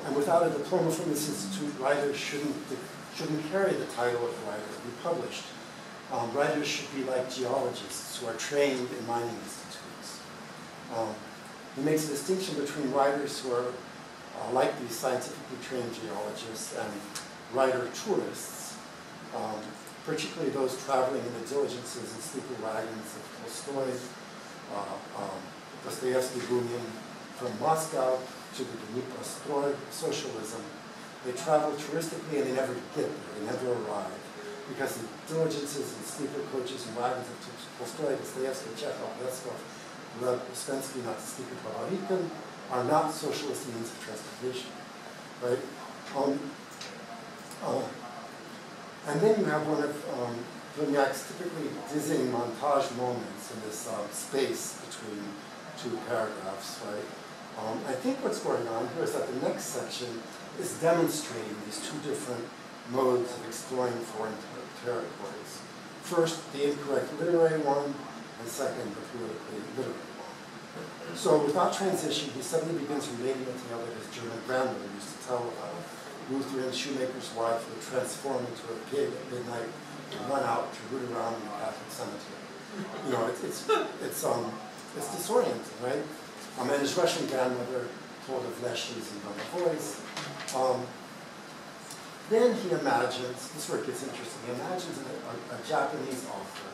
And without a diploma from this institute, writers shouldn't carry the title of writer, be published. Writers should be like geologists who are trained in mining institutes. He makes a distinction between writers who are like these scientifically trained geologists and writer tourists, particularly those traveling in the diligences and sleeper wagons of Tolstoy, Dostoevsky, Bunin, from Moscow to the Dnipro socialism. They travel touristically and they never get there, they never arrive, because the diligences and sleeper coaches and wagons of Tolstoy, Dostoevsky, Chekhov, Leskov, Lev Uspensky, not to speak of Balavikin, are not socialist means of transportation, right? And then you have one of Pilnjak's typically dizzying montage moments in this space between two paragraphs, right? I think what's going on here is that the next section is demonstrating these two different modes of exploring foreign territories. First, the incorrect literary one, and second, the politically literary one. So without transition, he suddenly begins relating a tale that his German grandmother used to tell about Lutheran shoemaker's wife who would transform into a pig at midnight and run out to root around in the Catholic cemetery. It's disorienting, right? And his Russian grandmother told of leshies and Domovoys. Then he imagines, this is where it gets interesting, he imagines a Japanese author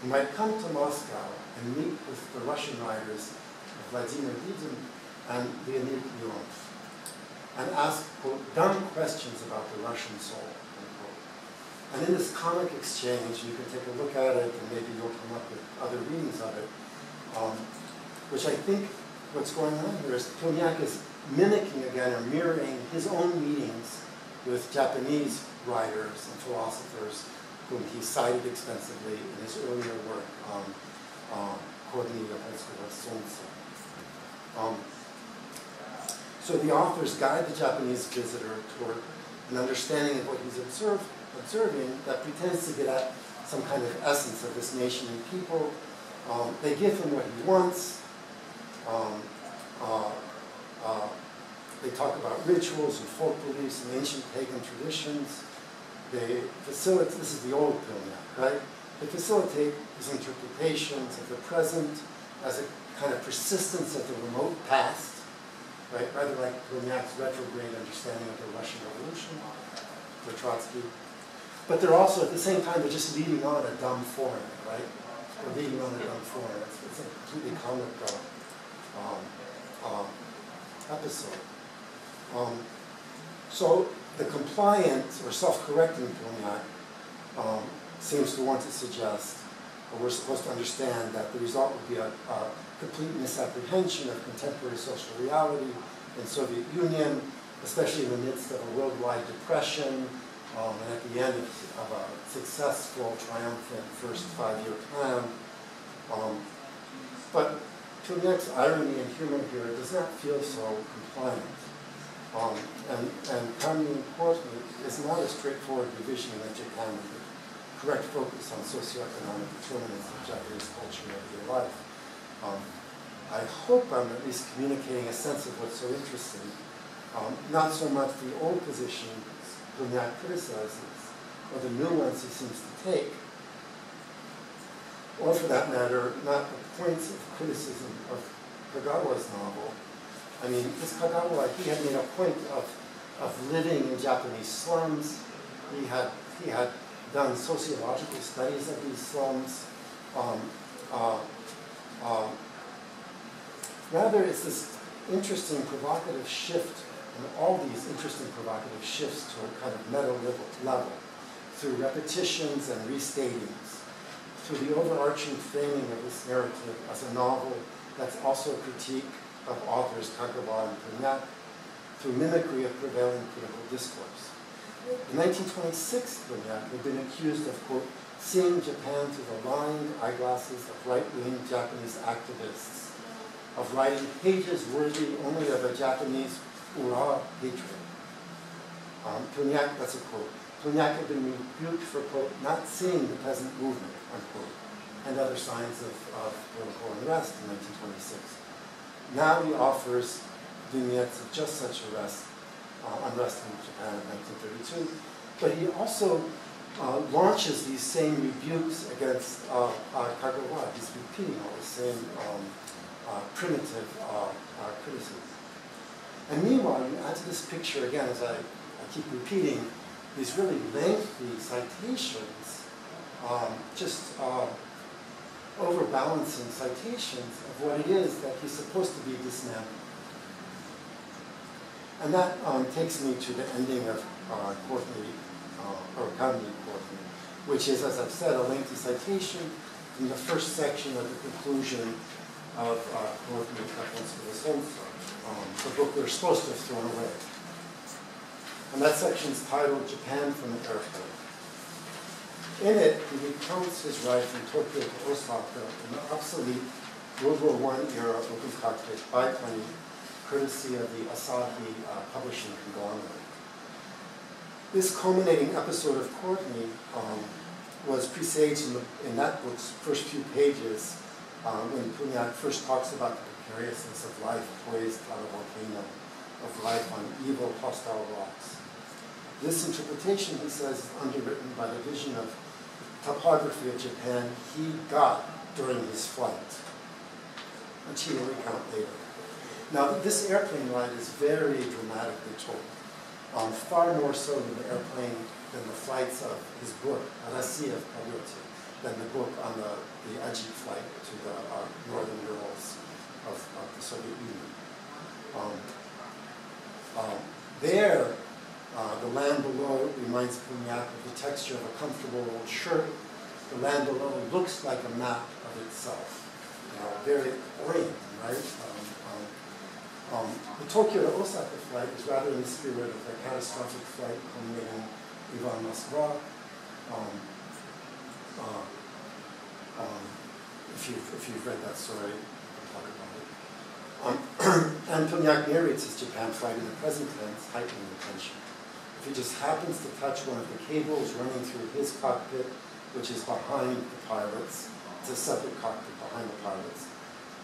who might come to Moscow and meet with the Russian writers Vladimir Didin and Leonid Leonov, and ask, quote, dumb questions about the Russian soul, unquote. And in this comic exchange, you can take a look at it, and maybe you'll come up with other readings of it, which I think what's going on here is Pilnyak is mimicking again or mirroring his own meetings with Japanese writers and philosophers whom he cited extensively in his earlier work on Korny Japonskogo Sonsa. So the authors guide the Japanese visitor toward an understanding of what he's observing that pretends to get at some kind of essence of this nation and people. They give him what he wants. They talk about rituals and folk beliefs and ancient pagan traditions. They facilitate, this is the old Pilnyak, right? They facilitate his interpretations of the present as a kind of persistence of the remote past, right? Rather like Pilnjak's retrograde understanding of the Russian Revolution, for Trotsky. But they're also, at the same time, they're just leading on a dumb foreigner, right? They're leading on a dumb foreigner. It's a completely comic episode. So the compliant or self-correcting Pilnyak seems to want to suggest, or we're supposed to understand, that the result would be a complete misapprehension of contemporary social reality in Soviet Union, especially in the midst of a worldwide depression, and at the end of a successful, triumphant first 5-year plan. But Pilnjak's irony and humor here does not feel so compliant. And commonly importantly, is not a straightforward division of Japan with the correct focus on socioeconomic determinants of Japanese culture and everyday life. I hope I'm at least communicating a sense of what's so interesting. Not so much the old position Pilnyak criticizes, or the new ones he seems to take, or for that matter, not the points of criticism of Kagawa's novel. I mean, this Kagawa, he had made a point of living in Japanese slums. He had done sociological studies of these slums. Rather, it's this interesting provocative shift, and all these interesting provocative shifts to a kind of meta level through repetitions and restatings, through the overarching framing of this narrative as a novel that's also a critique of authors Kagawa and Pilnyak, through mimicry of prevailing political discourse. In 1926, Pilnyak had been accused of, quote, seeing Japan through the lined eyeglasses of right-wing Japanese activists, of writing pages worthy only of a Japanese ura hatred. Pilnyak, that's a quote, Pilnyak had been rebuked for, quote, not seeing the peasant movement, unquote, and other signs of political unrest in 1926. Now he offers vignettes of just such unrest in Japan in 1932, but he also launches these same rebukes against Kagawa. He's repeating all the same primitive criticism. And meanwhile, you add to this picture, again, as I keep repeating, these really lengthy citations, just overbalancing citations of what it is that he's supposed to be dismantling. And that takes me to the ending of Courtney, or Gandhi Courtney, which is, as I've said, a lengthy citation in the first section of the conclusion of Courtney the book we're supposed to have thrown away. And that section is titled Japan from an Airplane. In it, he recounts his ride from Tokyo to Osaka in the obsolete World War I era open cockpit biplane, courtesy of the Asahi publishing conglomerate. This culminating episode of Courtney was presaged in that book's first few pages when Pilnyak first talks about the precariousness of life poised on a volcano, of life on evil, hostile rocks. This interpretation, he says, is underwritten by the vision of topography of Japan he got during his flight, which he will recount later. Now, this airplane ride is very dramatically told, far more so than the airplane, than the flights of his book, Arasi of Karyoti, than the book on the Ajit flight to the northern Urals of the Soviet Union. There, the land below reminds Pilnyak of the texture of a comfortable old shirt. The land below looks like a map of itself, very oriented, right? The Tokyo to Osaka flight is rather in the spirit of the catastrophic flight culminating Ivan Moskva. If you've read that story, we'll talk about it. And Pilnyak narrates his Japan flight in the present tense, heightening the tension. If he just happens to touch one of the cables running through his cockpit, which is behind the pilots, it's a separate cockpit behind the pilots,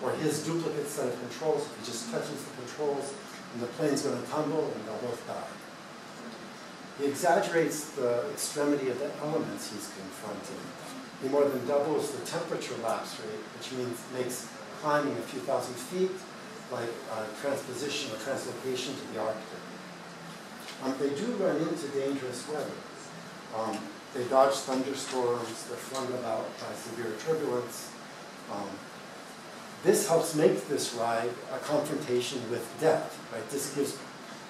or his duplicate set of controls, if he just touches the controls, and the plane's going to tumble and they'll both die. He exaggerates the extremity of the elements he's confronting. He more than doubles the temperature lapse rate, which makes climbing a few thousand feet like transposition or translocation to the Arctic. They do run into dangerous weather. They dodge thunderstorms, they're flung about by severe turbulence. This helps make this ride a confrontation with death, right? This gives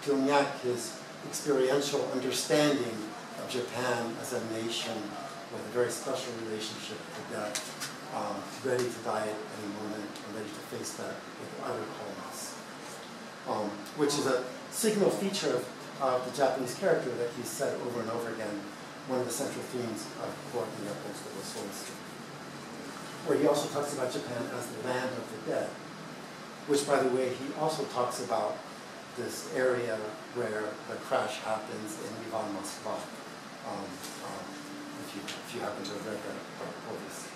Pilnyak his experiential understanding of Japan as a nation with a very special relationship to death, ready to die at any moment, and ready to face that with utter calmness. Which is a signal feature of the Japanese character that he's said over and over again, one of the central themes of Courtney of Dostoevsky, where he also talks about Japan as the land of the dead, which, by the way, he also talks about this area where the crash happens in Ivan Moskva, if you happen to have read that povest.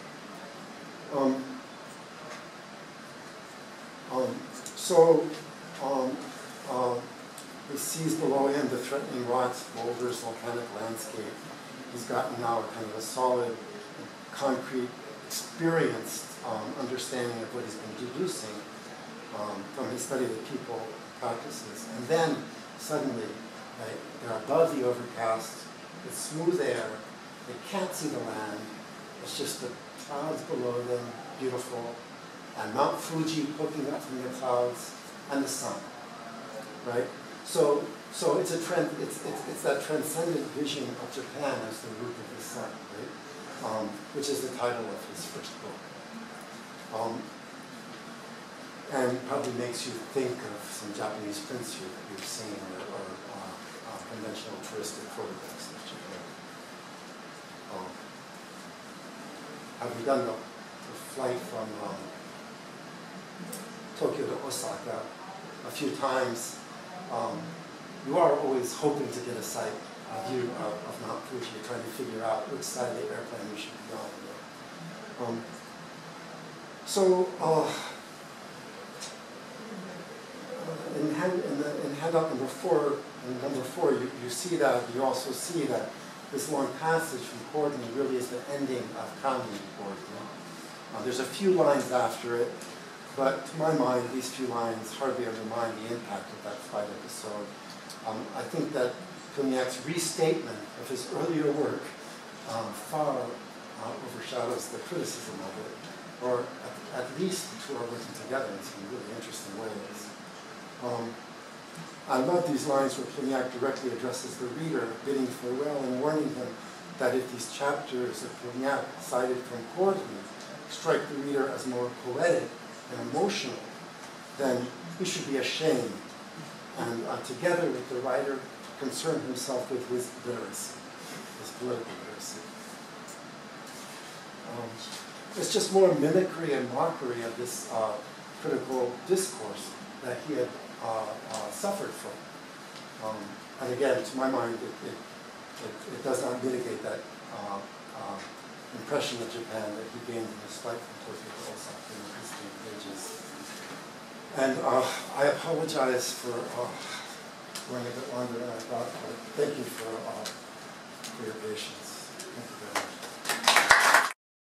He sees below him the threatening rocks, boulders, volcanic landscape. He's gotten now kind of a solid, concrete experienced understanding of what he's been deducing from his study of the people practices. And then suddenly, right, they're above the overcast, it's smooth air, they can't see the land, it's just the clouds below them, beautiful, and Mount Fuji poking up from the clouds, and the sun, right? So it's a trend. It's that transcendent vision of Japan as the root of the sun, right? Which is the title of his first book, and probably makes you think of some Japanese prints you've seen or conventional touristic photographs of Japan. Having done the flight from Tokyo to Osaka a few times, you are always hoping to get a view of Mount Fuji. You're trying to figure out which side of the airplane you should be on. In handout number four, you see that. You also see that this long passage from Courtney really is the ending of Kami Courtney. There's a few lines after it, but to my mind, these few lines hardly undermine the impact of that flight episode. I think that Pilnyak's restatement of his earlier work far overshadows the criticism of it, or at least the two are working together in some really interesting ways. I love these lines where Pilnyak directly addresses the reader, bidding farewell and warning him that if these chapters of Pilnyak cited from Courtney strike the reader as more poetic and emotional, then he should be ashamed, and together with the writer, concern himself with his literacy, his political literacy. It's just more mimicry and mockery of this critical discourse that he had suffered from. And again, to my mind, it does not mitigate that impression of Japan that he gained in his flight from Tokyo to Osaka in the history pages. And I apologize for going a bit longer than I thought, but thank you for your patience. Thank you very much.